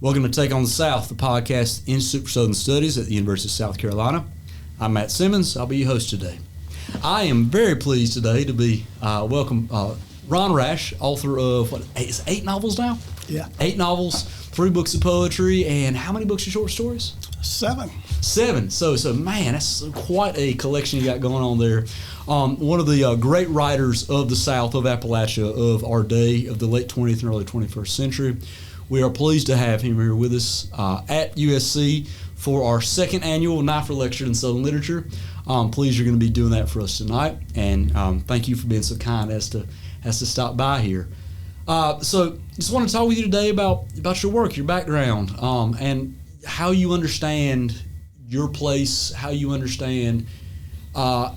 Welcome to Take on the South, the podcast Institute for Southern Studies at the University of South Carolina. I'm Matt Simmons. I'll be your host today. I am very pleased today to be welcome Ron Rash, author of is 8 novels now? Yeah. 8 novels, 3 books of poetry, and how many books of short stories? 7. 7. So man, that's quite a collection you got going on there. One of the great writers of the South, of Appalachia, of our day, of the late 20th and early 21st century. We are pleased to have him here with us at USC for our 2nd annual Neuffer Lecture in Southern Literature. Pleased you're going to be doing that for us tonight, and thank you for being so kind as to stop by here. So just want to talk with you today about your work, your background, and how you understand your place, how you understand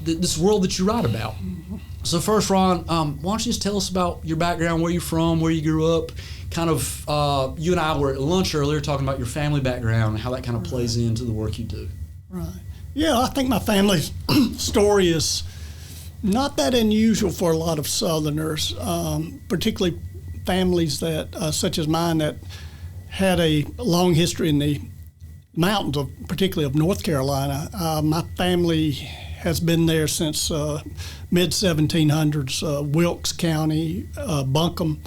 this world that you write about. So first, Ron, why don't you just tell us about your background, where you're from, where you grew up, kind of, you and I were at lunch earlier talking about your family background and how that kind of plays into the work you do. Right. Yeah, I think my family's story is not that unusual for a lot of Southerners, particularly families that, such as mine, that had a long history in the mountains, particularly of North Carolina. My family has been there since mid-1700s, Wilkes County, Buncombe,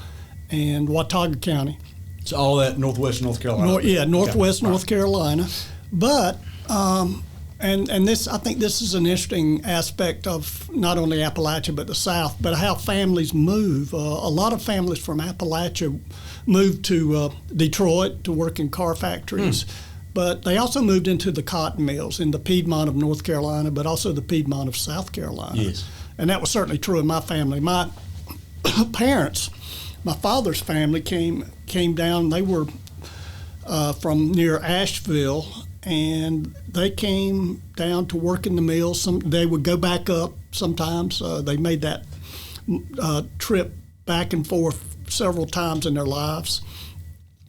and Watauga County. So all that northwest North Carolina. Northwest North Carolina. But and this, I think this is an interesting aspect of not only Appalachia but the South, but how families move. A lot of families from Appalachia moved to Detroit to work in car factories. But they also moved into the cotton mills in the Piedmont of North Carolina, but also the Piedmont of South Carolina. Yes. And that was certainly true in my family. My parents, my father's family came down. They were from near Asheville, and they came down to work in the mills. They would go back up sometimes. They made that trip back and forth several times in their lives.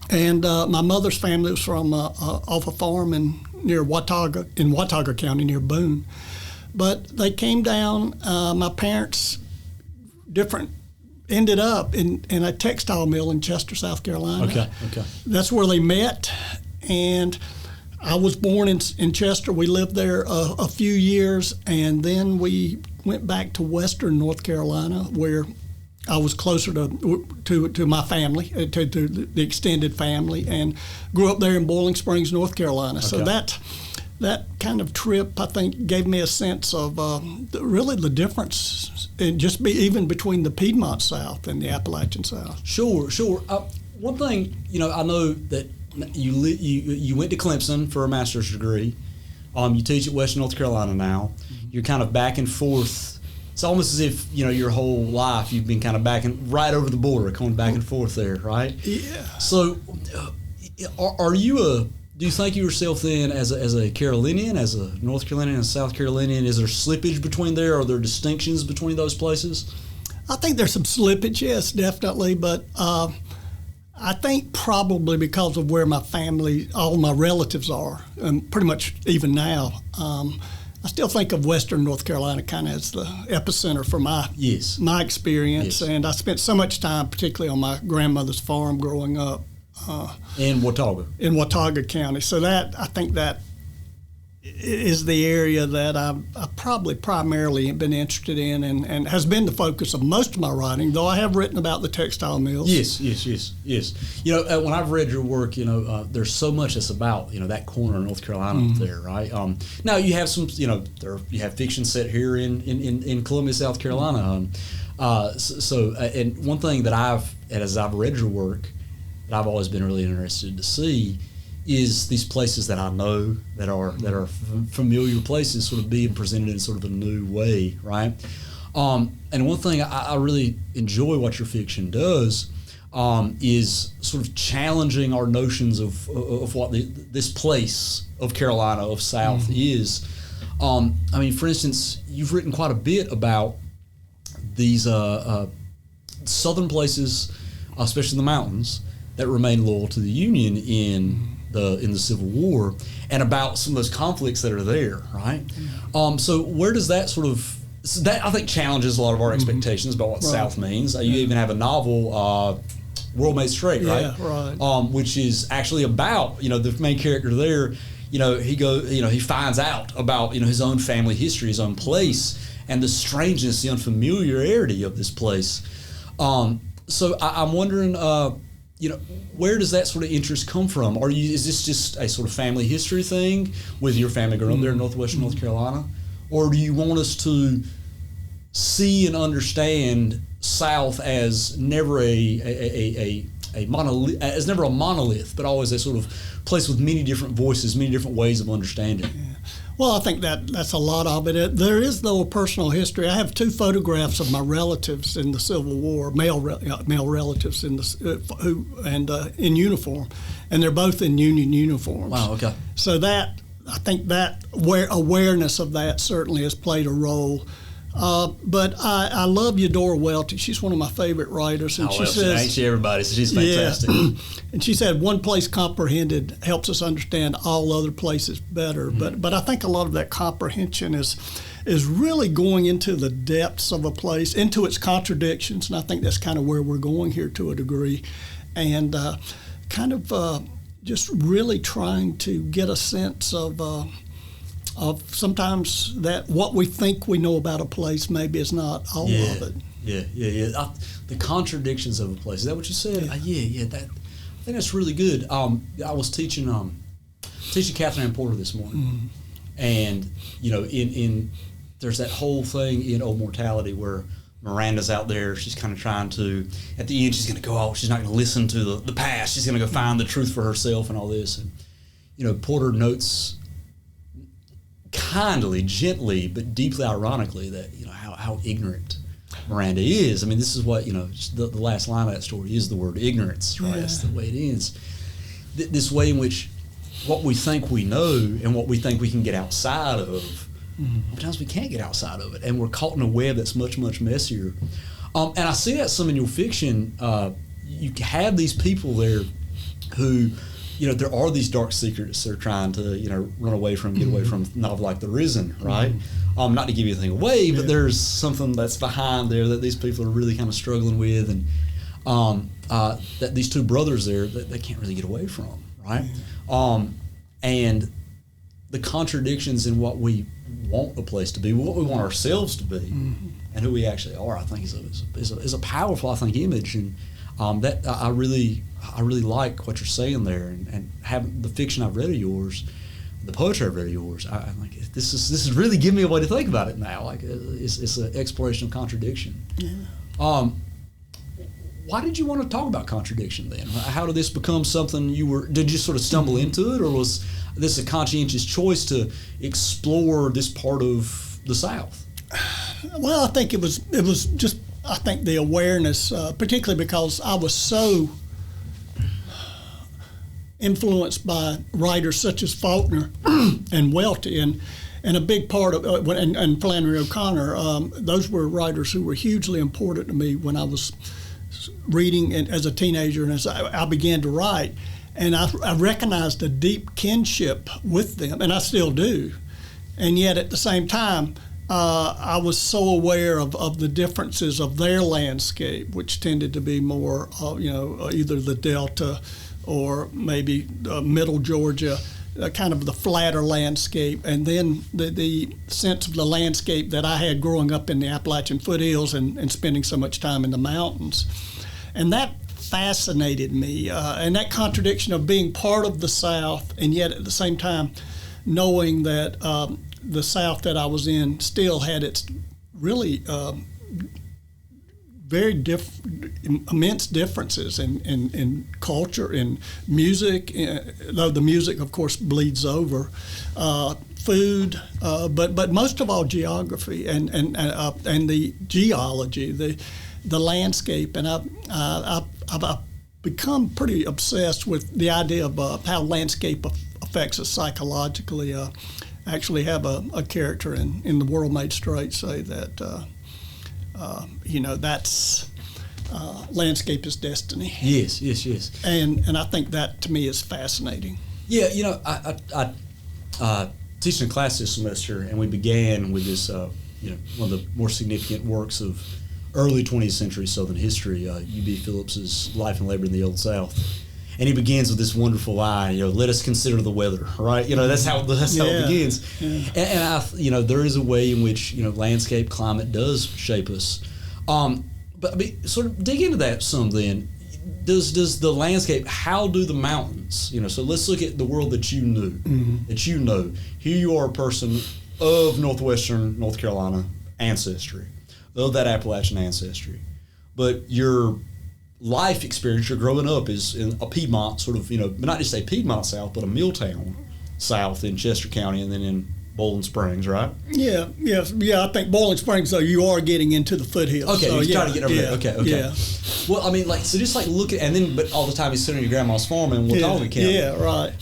And my mother's family was from off a farm near Watauga, in Watauga County, near Boone. But they came down. My parents ended up in a textile mill in Chester, South Carolina. Okay. That's where they met, and I was born in Chester. We lived there a few years, and then we went back to western North Carolina, where I was closer to my family, to the extended family, and grew up there in Boiling Springs, North Carolina. Okay. So that kind of trip, I think, gave me a sense of really the difference, even between the Piedmont South and the Appalachian South. Sure. One thing, I know that you went to Clemson for a master's degree. You teach at Western North Carolina now. You're kind of back and forth. It's almost as if, your whole life you've been kind of right over the border, going back and forth there, right? Yeah. So, do you think of yourself then as a Carolinian, as a North Carolinian and a South Carolinian? Is there slippage between there? Are there distinctions between those places? I think there's some slippage, yes, definitely. But I think probably because of where my family, all my relatives are, and pretty much even now, I still think of Western North Carolina kind of as the epicenter for my experience. Yes. And I spent so much time, particularly on my grandmother's farm growing up. In Watauga. In Watauga County. So I think that is the area that I've probably primarily been interested in and has been the focus of most of my writing, though I have written about the textile mills. Yes. When I've read your work, there's so much that's about, that corner of North Carolina up there, right? Now you have some, you have fiction set here in Columbia, South Carolina. And one thing that as I've read your work, that I've always been really interested to see is these places that I know that are familiar places sort of being presented in sort of a new way, right? And one thing I really enjoy what your fiction does is sort of challenging our notions of what this place of Carolina, of South is. For instance, you've written quite a bit about these southern places, especially in the mountains, that remain loyal to the Union in the Civil War, and about some of those conflicts that are there, right? So where does that sort of that I think challenges a lot of our expectations about what South means. You even have a novel World Made Straight, right? Yeah, right. Which is actually about, the main character there, he finds out about, his own family history, his own place, and the strangeness, the unfamiliarity of this place. So I'm wondering, where does that sort of interest come from? Is this just a sort of family history thing with your family growing up there in northwestern North Carolina? Or do you want us to see and understand South as never a monolith, as never a monolith, but always a sort of place with many different voices, many different ways of understanding? Yeah. Well, I think that's a lot of it. There is, though, a personal history. I have 2 photographs of my relatives in the Civil War, male relatives in in uniform, and they're both in Union uniforms. Wow. Okay. So I think that awareness of that certainly has played a role. But I love Eudora Welty. She's one of my favorite writers, and she says, ain't she everybody? So she's fantastic. Yeah. And she said, "One place comprehended helps us understand all other places better." Mm-hmm. But I think a lot of that comprehension is really going into the depths of a place, into its contradictions, and I think that's kind of where we're going here to a degree, and just really trying to get a sense of sometimes that what we think we know about a place maybe is not all of it. Yeah. The contradictions of a place. Is that what you said? Yeah. I think that's really good. I was teaching Catherine Porter this morning, and in there's that whole thing in Old Mortality where Miranda's out there. She's kind of trying to, at the end, she's going to go off. She's not going to listen to the past. She's going to go find the truth for herself and all this. And Porter notes kindly, gently, but deeply ironically that how ignorant Miranda is. I mean, this is what the last line of that story is the word ignorance, right? That's the way it ends. This way in which what we think we know and what we think we can get outside of, sometimes we can't get outside of it, and we're caught in a web that's much, much messier. And I see that some in your fiction. You have these people there who, there are these dark secrets they're trying to, run away from, get away from, novel like The Risen, right? Not to give anything away, but there's something that's behind there that these people are really kind of struggling with, and that these 2 brothers there that they can't really get away from, right? And the contradictions in what we want a place to be, what we want ourselves to be, and who we actually are, I think is a powerful, I think, image, and that I really like what you're saying there, and having the fiction I've read of yours, the poetry I've read of yours, I'm like, this is really giving me a way to think about it now. Like it's an exploration of contradiction. Yeah. Why did you want to talk about contradiction then? How did this become something did you sort of stumble into it, or was this a conscientious choice to explore this part of the South? Well, I think it was just, I think the awareness, particularly because I was so influenced by writers such as Faulkner and Welty, and a big part of and Flannery O'Connor. Those were writers who were hugely important to me when I was reading as a teenager and as I began to write. And I recognized a deep kinship with them, and I still do. And yet at the same time, I was so aware of the differences of their landscape, which tended to be more, either the Delta or maybe middle Georgia, kind of the flatter landscape, and then the sense of the landscape that I had growing up in the Appalachian foothills and spending so much time in the mountains. And that fascinated me, and that contradiction of being part of the South and yet at the same time knowing that the South that I was in still had its really very immense differences in culture, in music, though the music, of course, bleeds over, food, but most of all geography and the geology, the landscape, and I've become pretty obsessed with the idea of how landscape affects us psychologically. I actually have a character in The World Made Straight say that that's landscape is destiny. Yes. And I think that to me is fascinating. Yeah, I teaching a class this semester, and we began with this, one of the more significant works of early 20th century Southern history, U.B. Phillips's Life and Labor in the Old South. And he begins with this wonderful line, let us consider the weather, right? That's how it begins. Yeah. And there is a way in which, landscape, climate does shape us. But I mean, sort of dig into that some then. Does the landscape, how do the mountains, so let's look at the world that you knew, that you know. Here you are, a person of northwestern North Carolina ancestry, of that Appalachian ancestry. But your life experience, your growing up is in a Piedmont sort of, not just a Piedmont South, but a Milltown South in Chester County and then in Bowling Springs, right? Yeah. I think Bowling Springs, though, you are getting into the foothills. Okay, so, you're trying to get over there. Okay. Yeah. Well, I mean, so just look at, and then, but all the time he's sitting on your grandma's farm in Watauga County. Yeah, right.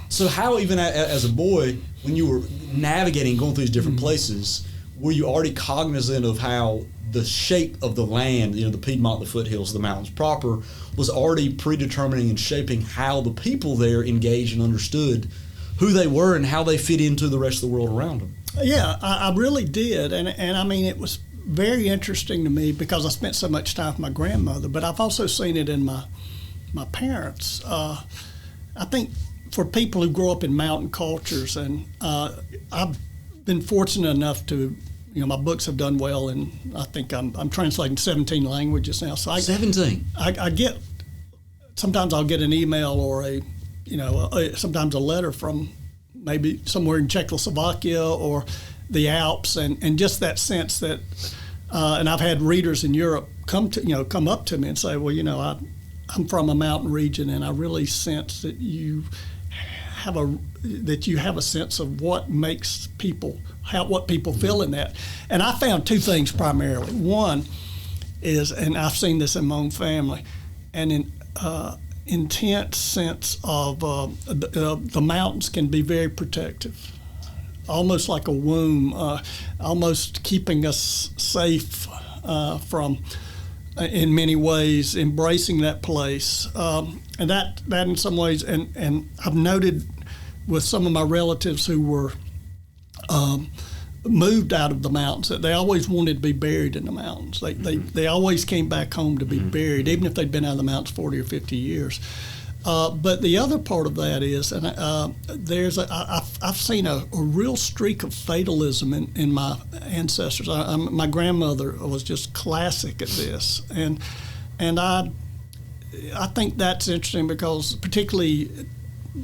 So how, even as a boy, when you were navigating, going through these different places, were you already cognizant of how the shape of the land, the Piedmont, the foothills, the mountains proper, was already predetermining and shaping how the people there engaged and understood who they were and how they fit into the rest of the world around them? Yeah, I really did. And I mean, it was very interesting to me because I spent so much time with my grandmother, but I've also seen it in my parents. I think for people who grow up in mountain cultures, and I've been fortunate enough to, my books have done well, and I think I'm translating 17 languages now. So 17. I get, sometimes I'll get an email or sometimes a letter from maybe somewhere in Czechoslovakia or the Alps, and just that sense that, and I've had readers in Europe come up to me and say, well, I'm from a mountain region, and I really sense that you have a sense of what makes people, what people feel in that. And I found two things primarily. One is, and I've seen this in my own family, an intense sense of the mountains can be very protective, almost like a womb, almost keeping us safe from, in many ways, embracing that place. And that in some ways, and I've noted with some of my relatives who were moved out of the mountains that they always wanted to be buried in the mountains. They always came back home to be buried, even if they'd been out of the mountains 40 or 50 years. But the other part of that is, and I've seen a real streak of fatalism in my ancestors. My grandmother was just classic at this, and I think that's interesting particularly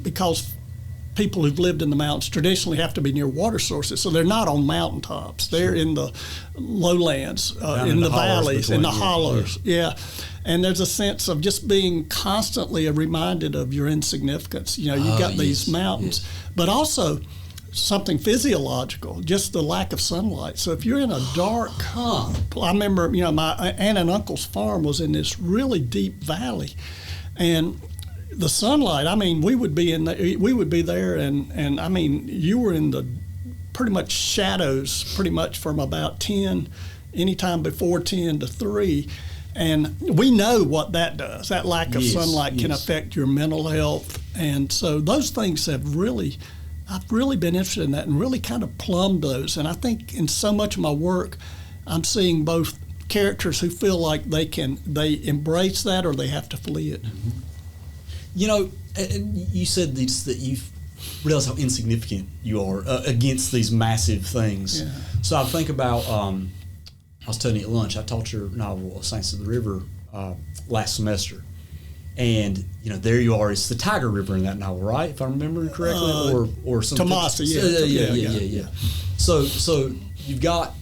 because people who've lived in the mountains traditionally have to be near water sources, so they're not on mountaintops. They're in the lowlands, in the valleys, in the hollows. Yeah. And there's a sense of just being constantly reminded of your insignificance. You've got these mountains, but also something physiological, just the lack of sunlight. So if you're in a dark, I remember, my aunt and uncle's farm was in this really deep valley, and the sunlight, I mean, we would be there, and I mean, you were in the pretty much shadows, pretty much from about 10, anytime before 10 to 3. And we know what that does. That lack of sunlight can affect your mental health. And so those things I've really been interested in that and really kind of plumbed those. And I think in so much of my work, I'm seeing both characters who feel like they embrace that or they have to flee it. Mm-hmm. You said that you've realized how insignificant you are against these massive things. Yeah. So I think about, I was telling you at lunch, I taught your novel, Saints of the River, last semester. And, there you are, it's the Tiger River in that novel, right? If I remember correctly, or something. Tomasa, yeah. So you've got,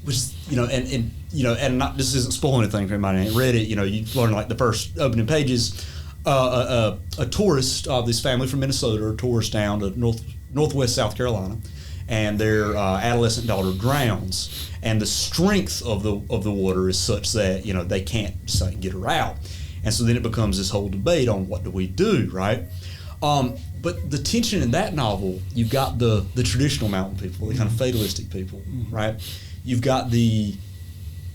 which is, and not, this isn't spoiling anything for anybody who ain't read it, you learn like the first opening pages. A tourist of this family from Minnesota, a tourist down to northwest South Carolina, and their adolescent daughter drowns, and the strength of the water is such that they can't just get her out, and so then it becomes this whole debate on what do we do, right? But the tension in that novel, you've got the traditional mountain people, the kind of fatalistic people, right? You've got the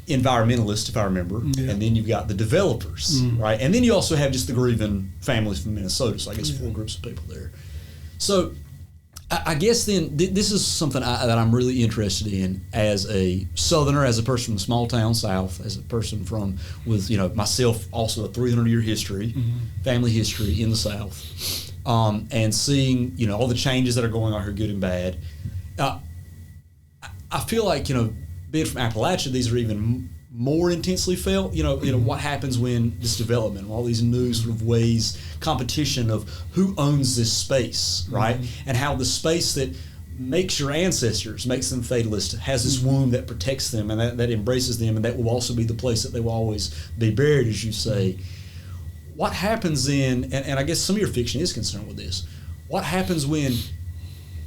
environmentalists, if I remember, and then you've got the developers, right? And then you also have just the grieving families from Minnesota, so I guess 4 groups of people there. So I guess then this is something that I'm really interested in as a Southerner, as a person from the small town South, as a person with myself also a 300-year history, family history in the South, and seeing all the changes that are going on here, good and bad. I feel like being from Appalachia, these are even more intensely felt. What happens when this development, all these new sort of ways, competition of who owns this space, right? And how the space that makes your ancestors, makes them fatalist, has this womb that protects them and that embraces them, and that will also be the place that they will always be buried, as you say. What happens then, and I guess some of your fiction is concerned with this, what happens when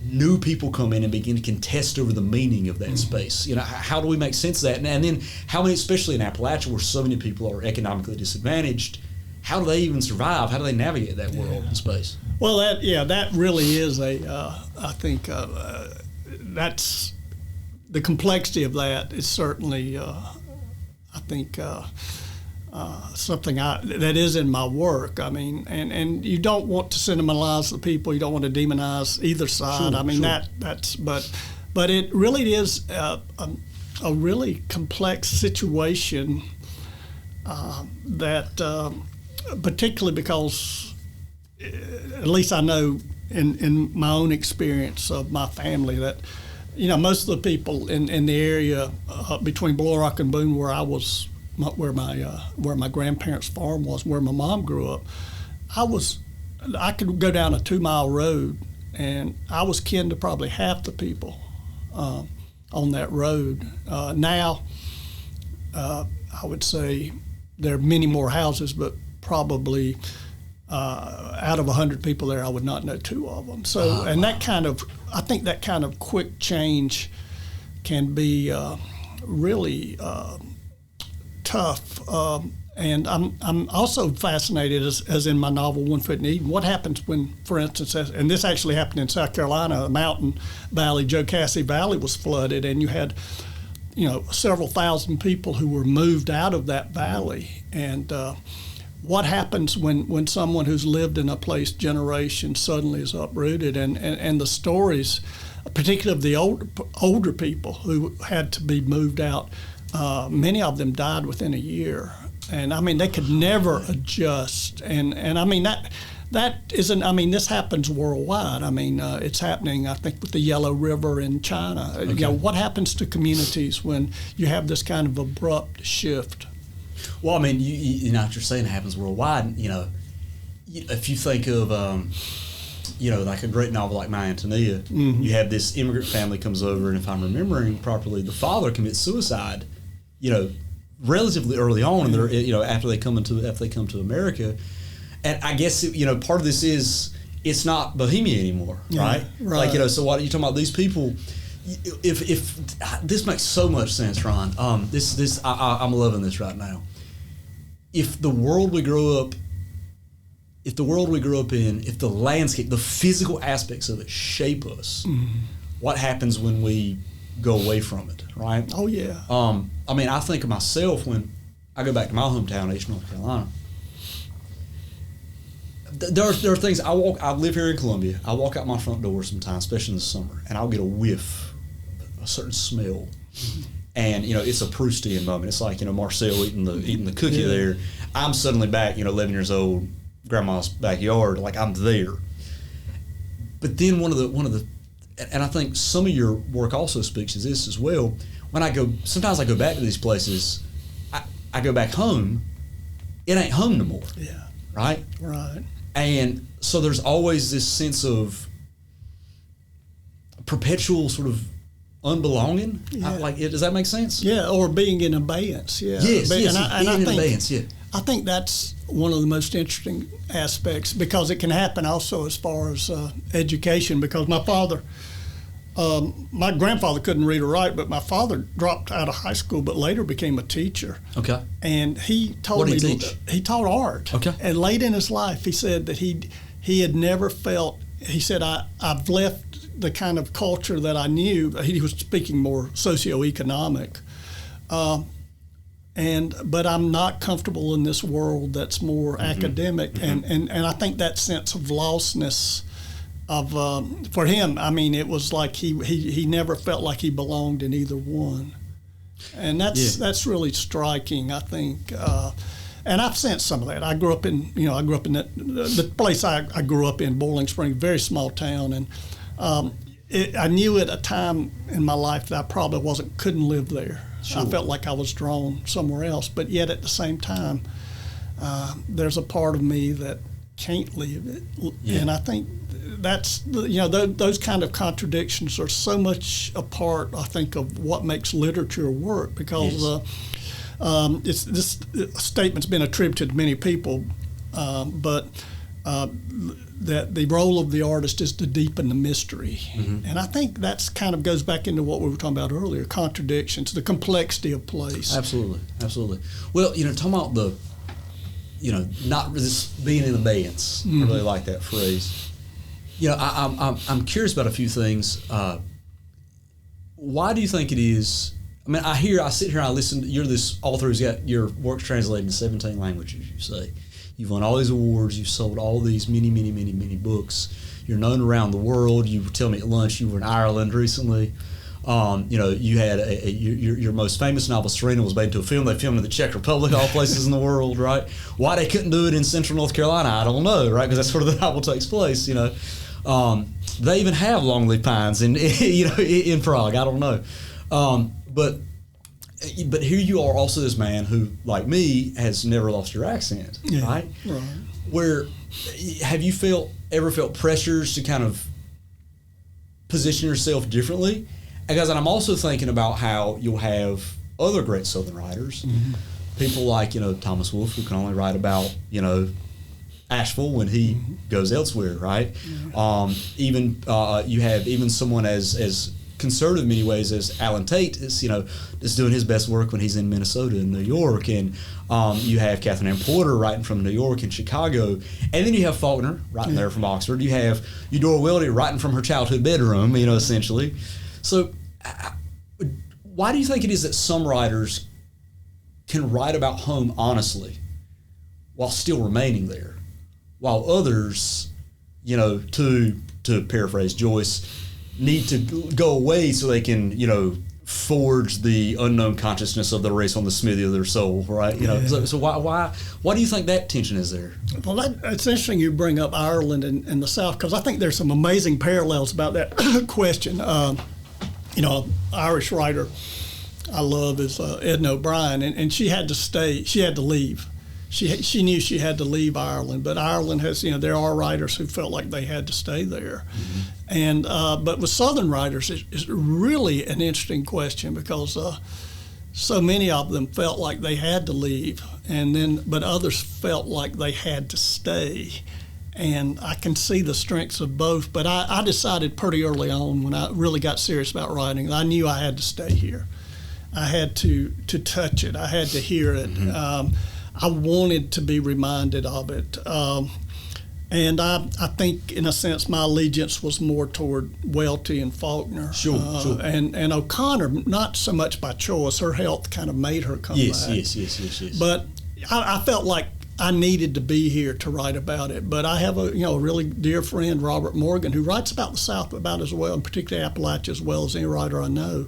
new people come in and begin to contest over the meaning of that space? How do we make sense of that? And then how many, especially in Appalachia where so many people are economically disadvantaged, how do they even survive? How do they navigate that world and space? Well, that really is I think that's the complexity of that is certainly, I think, something that is in my work. I mean, and you don't want to sentimentalize the people. You don't want to demonize either side. Sure, I mean, that's but it really is a really complex situation that particularly because at least I know in my own experience of my family that most of the people in the area between Bull Rock and Boone where I was, where my grandparents' farm was, where my mom grew up, I could go down a 2-mile road and I was kin to probably half the people on that road. Now, I would say there are many more houses, but probably out of 100 people there, I would not know 2 of them. So, I think that kind of quick change can be really tough. And I'm also fascinated, as in my novel One Foot in Eden, what happens when, for instance, and this actually happened in South Carolina, a mountain valley, Joe Cassey Valley was flooded, and you had several thousand people who were moved out of that valley. And what happens when someone who's lived in a place generations suddenly is uprooted, and the stories, particularly of the older people who had to be moved out, many of them died within a year. And I mean, they could never adjust. And I mean, that isn't, I mean, this happens worldwide. I mean, it's happening, I think, with the Yellow River in China. Okay. What happens to communities when you have this kind of abrupt shift? Well, I mean, you know what you're saying happens worldwide. If you think of, like a great novel like My Antonia, you have this immigrant family comes over, and if I'm remembering properly, the father commits suicide, relatively early on, and they're, after they come to America. And I guess part of this is it's not Bohemia anymore, right? Right. Like so what are you talking about? These people, if this makes so much sense, Ron. I'm loving this right now. If the world we grew up in, if the landscape, the physical aspects of it shape us, what happens when we go away from it, right? Oh yeah. I mean, I think of myself when I go back to my hometown, East North Carolina. There are things I live here in Columbia. I walk out my front door sometimes, especially in the summer, and I'll get a whiff, a certain smell, and it's a Proustian moment. It's like Marcel eating the cookie there. I'm suddenly back, 11 years old, grandma's backyard, like I'm there. But then one of the, and I think some of your work also speaks to this as well. Sometimes I go back to these places, I go back home, it ain't home no more. Yeah. Right? Right. And so there's always this sense of perpetual sort of unbelonging. Yeah. Does that make sense? Yeah, or being in abeyance. Yeah. Yes, being in abeyance, yeah. I think that's one of the most interesting aspects because it can happen also as far as education, because my father, my grandfather couldn't read or write, but my father dropped out of high school but later became a teacher. Okay. And he told What me did he teach? He taught art. Okay. And late in his life, he said that he had never felt, he said, I've left the kind of culture that I knew. He was speaking more socioeconomic. But I'm not comfortable in this world that's more academic. And I think that sense of lostness for him, I mean, it was like he never felt like he belonged in either one, and that's really striking, I think. And I've sensed some of that. I grew up in the place I grew up in, Boiling Spring, very small town, and I knew at a time in my life that I probably couldn't live there. Sure. I felt like I was drawn somewhere else, but yet at the same time, there's a part of me that can't leave it, and I think that's those kind of contradictions are so much a part, I think, of what makes literature work, because this statement's been attributed to many people, but that the role of the artist is to deepen the mystery. Mm-hmm. And I think that's kind of goes back into what we were talking about earlier, contradictions, the complexity of place. Absolutely. Well, talking about the, not just being in abeyance. Mm-hmm. I really like that phrase. I'm curious about a few things. Why do you think it is? I mean, I sit here and I listen. You're this author who's got your works translated into 17 languages, you say. You've won all these awards. You've sold all these many books. You're known around the world. You tell me at lunch you were in Ireland recently. You had your most famous novel, Serena, was made into a film. They filmed in the Czech Republic, all places in the world, right? Why they couldn't do it in Central North Carolina, I don't know, right? Because that's where the novel takes place, They even have longleaf pines in Prague. I don't know. But here you are, also this man who, like me, has never lost your accent, right? Right. Where have you ever felt pressures to kind of position yourself differently? Because I'm also thinking about how you'll have other great Southern writers, mm-hmm. people like Thomas Wolfe, who can only write about Asheville when he mm-hmm. goes elsewhere, right? Mm-hmm. You have even someone as conservative in many ways as Alan Tate is doing his best work when he's in Minnesota and New York, and you have Catherine Ann Porter writing from New York and Chicago, and then you have Faulkner writing there from Oxford. You have Eudora Welty writing from her childhood bedroom, essentially. So why do you think it is that some writers can write about home honestly while still remaining there, while others, to paraphrase Joyce, need to go away so they can, forge the unknown consciousness of the race on the smithy of their soul, right? So why do you think that tension is there? Well, it's interesting you bring up Ireland and the South, because I think there's some amazing parallels about that question. Irish writer I love is Edna O'Brien, and she had to stay. She had to leave. She knew she had to leave Ireland, but Ireland has, there are writers who felt like they had to stay there. Mm-hmm. And but with Southern writers, it's really an interesting question, because so many of them felt like they had to leave, but others felt like they had to stay. And I can see the strengths of both, but I decided pretty early on, when I really got serious about writing, I knew I had to stay here. I had to touch it. I had to hear it. Mm-hmm. I wanted to be reminded of it. And I think, in a sense, my allegiance was more toward Welty and Faulkner. Sure. And O'Connor, not so much by choice. Her health kind of made her come back. Yes. But I felt like I needed to be here to write about it. But I have a really dear friend, Robert Morgan, who writes about the South about as well, and particularly Appalachia, as well as any writer I know.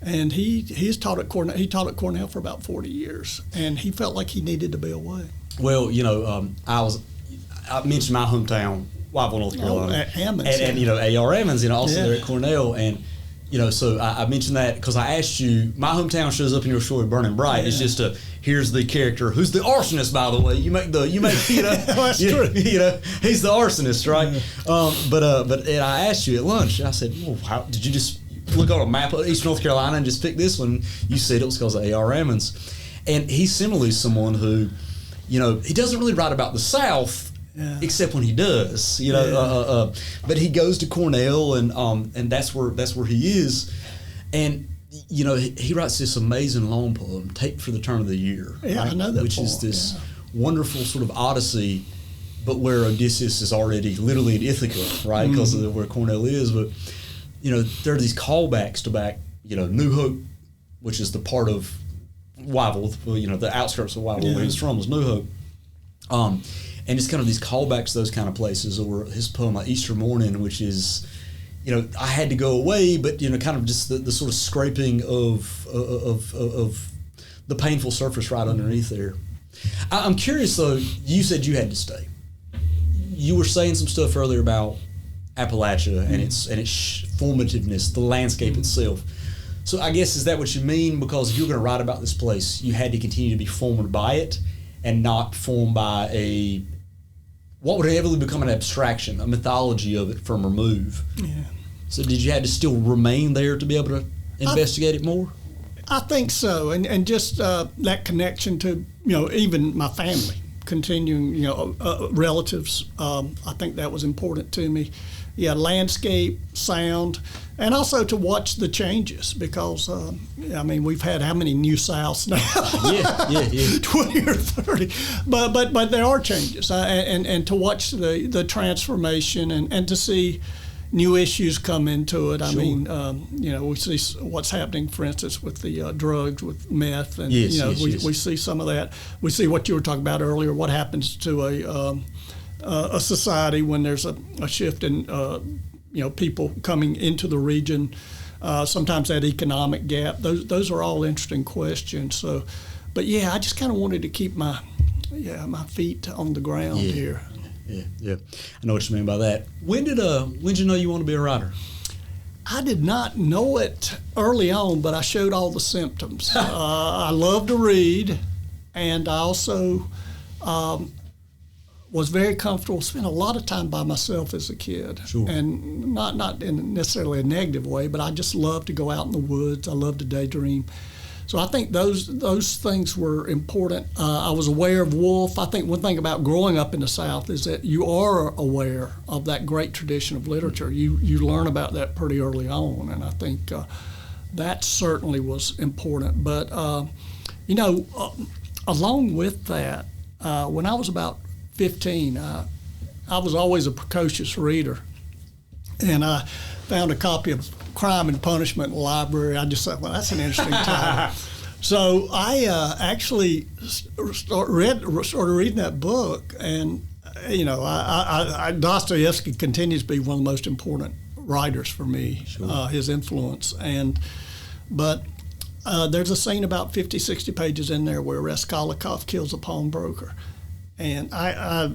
And he's taught at Cornell. He taught at Cornell for about 40 years, and he felt like he needed to be away. Well, I mentioned my hometown, Wyville, North Carolina, and A.R. Emmons, also there at Cornell, and so I mentioned that because I asked you. My hometown shows up in your story, Burning Bright. Yeah. It's just here's the character who's the arsonist, by the way. You make true. He's the arsonist, right? Yeah. But I asked you at lunch. I said, well, how did you just look on a map of East North Carolina and just pick this one? You said it was because of A.R. Emmons. And he's similarly someone who, he doesn't really write about the South, except when he does, but he goes to Cornell and that's where he is. And, he writes this amazing long poem, Tape for the Turn of the Year. Yeah, right? I know that Which poem. Is this wonderful sort of odyssey, but where Odysseus is already literally in Ithaca, right? Because of where Cornell is. But, there are these callbacks to back, New Hope, which is the part of Wyville, the outskirts of Wyville where he's from, was New Hope. and just kind of these callbacks to those kind of places, or his poem like Easter Morning, which is, I had to go away, but kind of just the sort of scraping of the painful surface right underneath there. I'm curious though. You said you had to stay. You were saying some stuff earlier about Appalachia and its formativeness, the landscape itself. So I guess, is that what you mean? Because if you're going to write about this place, you had to continue to be formed by it and not formed by what would inevitably become an abstraction, a mythology of it from remove. Yeah. So did you have to still remain there to be able to investigate it more? I think so, and just that connection to even my family, continuing relatives. I think that was important to me. Yeah, landscape, sound, and also to watch the changes because we've had how many New Souths now? Yeah. 20 or 30, but there are changes, and to watch the transformation and to see new issues come into it. I mean, we see what's happening, for instance, with the drugs, with meth, and we see some of that. We see what you were talking about earlier. What happens to a society when there's a shift in people coming into the region? Sometimes that economic gap. Those are all interesting questions. So, but I just kind of wanted to keep my feet on the ground here. Yeah. I know what you mean by that. When did you know you want to be a writer? I did not know it early on, but I showed all the symptoms. I love to read, and I also was very comfortable, spent a lot of time by myself as a kid. Sure. And not in necessarily a negative way, but I just loved to go out in the woods. I loved to daydream. So I think those things were important. I was aware of Wolfe. I think one thing about growing up in the South is that you are aware of that great tradition of literature. You learn about that pretty early on, and I think that certainly was important. But, along with that, when I was about 15, I was always a precocious reader, and I found a copy of Crime and Punishment in the library. I just thought, well, that's an interesting title. So I actually started reading that book, and Dostoevsky continues to be one of the most important writers for me. Sure. His influence, but there's a scene about 50, 60 pages in there where Raskolnikov kills a pawnbroker, and I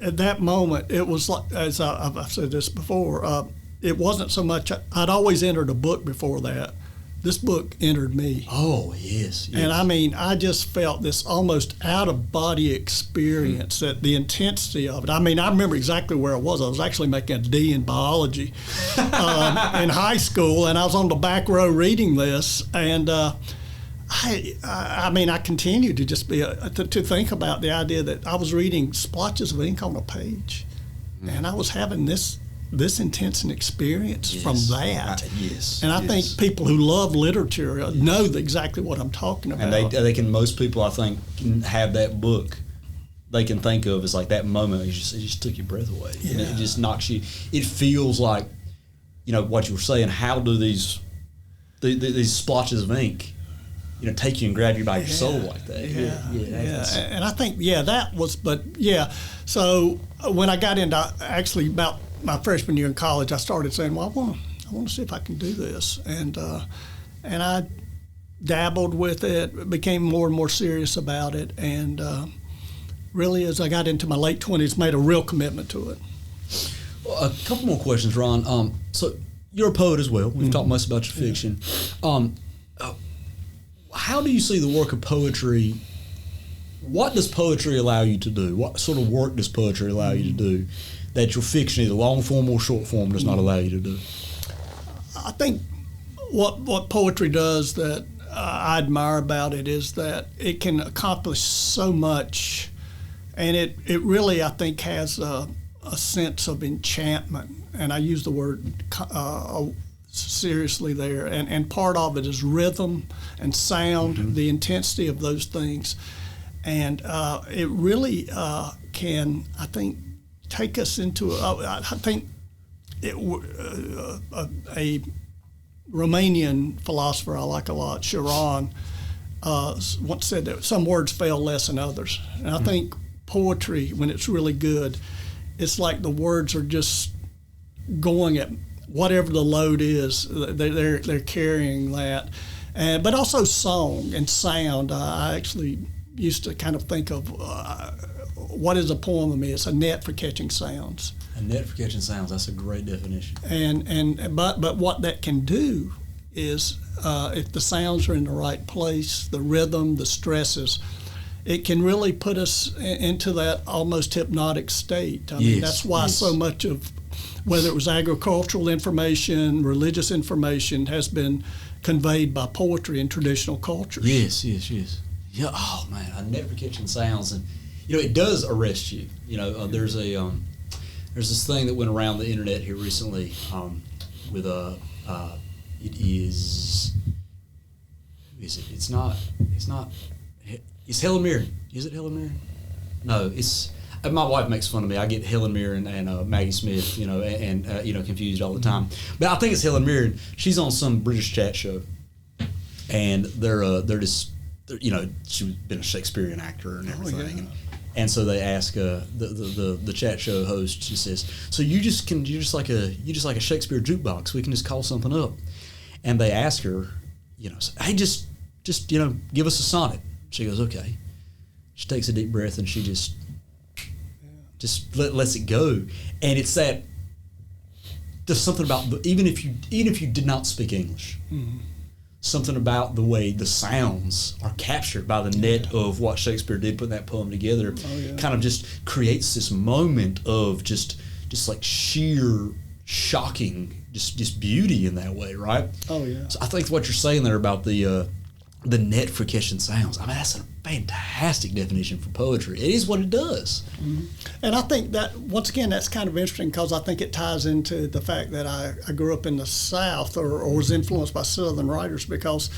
at that moment it was like, as I've said this before. It wasn't so much, I'd always entered a book before that. This book entered me. Oh, yes. And I just felt this almost out-of-body experience, that the intensity of it. I remember exactly where I was. I was actually making a D in biology in high school, and I was on the back row reading this, and I continued to just be, to think about the idea that I was reading splotches of ink on a page, and I was having this intense an experience from that. And I think people who love literature know exactly what I'm talking about. And they can, most people I think can have that book they can think of as like that moment. It just took your breath away. Yeah. And it just knocks you. It feels like, what you were saying, how do these splotches of ink, take you and grab you by your soul like that. Yeah. And I think, that was, so when I got into actually about my freshman year in college, I started saying, well, I want to see if I can do this. And I dabbled with it, became more and more serious about it, and really, as I got into my late 20s, made a real commitment to it. Well, a couple more questions, Ron. So you're a poet as well. We've talked most about your fiction. How do you see the work of poetry? What does poetry allow you to do? What sort of work does poetry allow you to do that your fiction, either long form or short form, does not allow you to do? I think what poetry does that I admire about it is that it can accomplish so much, and it really, I think, has a sense of enchantment, and I use the word seriously there, and part of it is rhythm and sound, the intensity of those things, and it really can, I think, take us into a Romanian philosopher I like a lot, Ron, once said that some words fail less than others. And I think poetry, when it's really good, it's like the words are just going at whatever the load is. They're carrying that, but also song and sound. I actually used to kind of think of what is a poem to me. It's a net for catching sounds. A net for catching sounds. That's a great definition. But what that can do is if the sounds are in the right place, the rhythm, the stresses, it can really put us into that almost hypnotic state. I mean, that's why so much of, whether it was agricultural information, religious information, has been conveyed by poetry in traditional cultures. Yes. Yeah. Oh man, a net for catching sounds, and it does arrest you. There's this thing that went around the internet here recently with it's Helen Mirren. Is it Helen Mirren? No, it's my wife makes fun of me. I get Helen Mirren and Maggie Smith, and confused all the time. But I think it's Helen Mirren. She's on some British chat show, and they're just she's been a Shakespearean actor and everything. Oh, yeah. And so they ask the chat show host. She says, "So you're just like a Shakespeare jukebox. We can just call something up." And they ask her, "Hey, just give us a sonnet." She goes, "Okay." She takes a deep breath and she just lets it go. And it's that there's something about even if you did not speak English, something about the way the sounds are captured by the net of what Shakespeare did put that poem together, kind of just creates this moment of just like sheer shocking just beauty in that way, right? Oh yeah. So I think what you're saying there about the net for catching sounds, I mean, that's a fantastic definition for poetry. It is what it does. Mm-hmm. And I think that, once again, that's kind of interesting because I think it ties into the fact that I grew up in the South or was influenced by Southern writers, because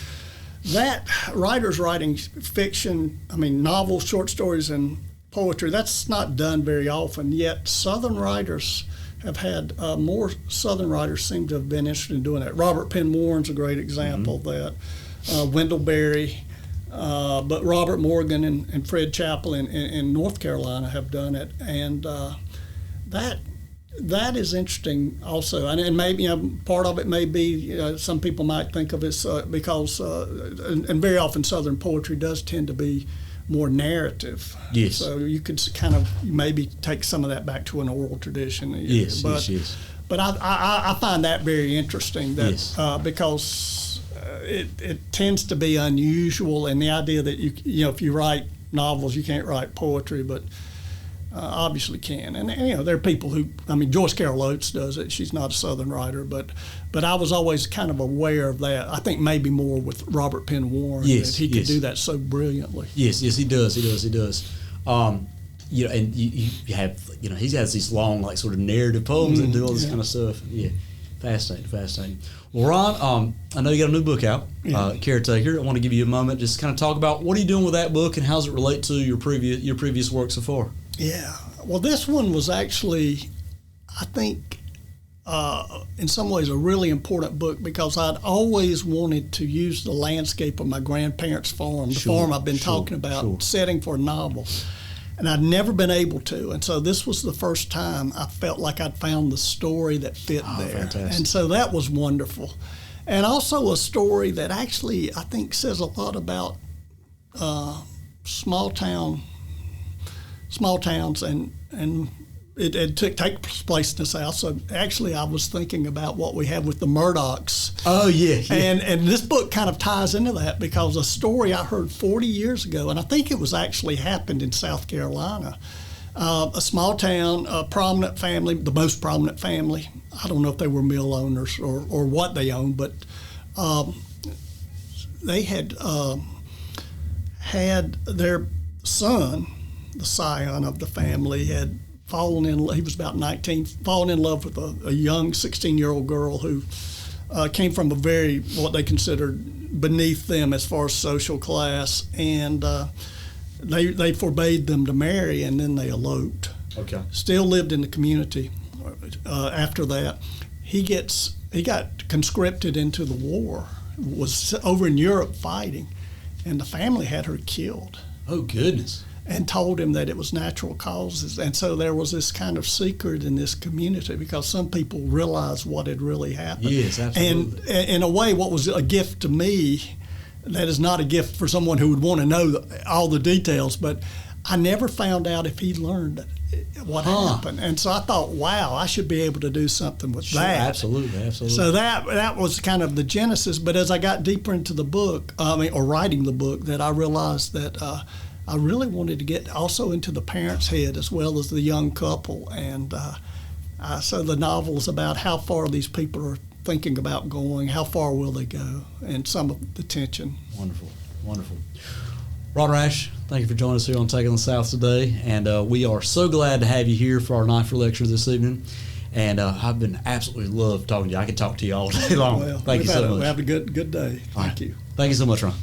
that writers writing fiction, novels, short stories, and poetry, that's not done very often. Yet Southern writers have had more Southern writers seem to have been interested in doing that. Robert Penn Warren's a great example of that. Wendell Berry, but Robert Morgan and Fred Chappell in North Carolina have done it, and that is interesting also. And maybe part of it may be some people might think of it because and very often Southern poetry does tend to be more narrative. Yes. So you could kind of maybe take some of that back to an oral tradition. Yes. But I find that very interesting. That because. It tends to be unusual, and the idea that if you write novels, you can't write poetry, but obviously can. And there are people who, Joyce Carol Oates does it. She's not a Southern writer, but I was always kind of aware of that. I think maybe more with Robert Penn Warren, that he could do that so brilliantly. Yes, he does. And you have, he has these long, like, sort of narrative poems that do all this kind of stuff. Yeah. Fascinating. Well, Ron, I know you got a new book out, Caretaker. I want to give you a moment, just kind of talk about what are you doing with that book and how does it relate to your previous work so far? Yeah. Well, this one was actually, I think, in some ways a really important book because I'd always wanted to use the landscape of my grandparents' farm, the farm I've been talking about, setting for a novel. And I'd never been able to. And so this was the first time I felt like I'd found the story that fit there. Fantastic. And so that was wonderful. And also a story that actually I think says a lot about small towns and it takes place in the South. So actually I was thinking about what we have with the Murdochs. Oh, yeah. And this book kind of ties into that because a story I heard 40 years ago, and I think it was actually happened in South Carolina, a small town, a prominent family, the most prominent family. I don't know if they were mill owners or what they owned, but they had had their son, the scion of the family, had he was about 19, fallen in love with a young 16-year-old girl who came from a very, what they considered beneath them as far as social class, and they forbade them to marry, and then they eloped. Okay. Still lived in the community after that. He got conscripted into the war, was over in Europe fighting, and the family had her killed. Oh, goodness. and told him that it was natural causes. And so there was this kind of secret in this community because some people realized what had really happened. Yes, absolutely. And in a way, what was a gift to me, that is not a gift for someone who would want to know all the details, but I never found out if he learned what happened. And so I thought, wow, I should be able to do something with that. Absolutely. So that was kind of the genesis. But as I got deeper into the book, or writing the book, that I realized that I really wanted to get also into the parents' head as well as the young couple. And so the novel is about how far these people are thinking about going, how far will they go, and some of the tension. Wonderful. Ron Rash, thank you for joining us here on Taking the South today. And we are so glad to have you here for our Neuffer Lecture this evening. And I've been absolutely loved talking to you. I could talk to you all day long. Well, thank you so much. We have a good day. Thank you. Thank you so much, Ron.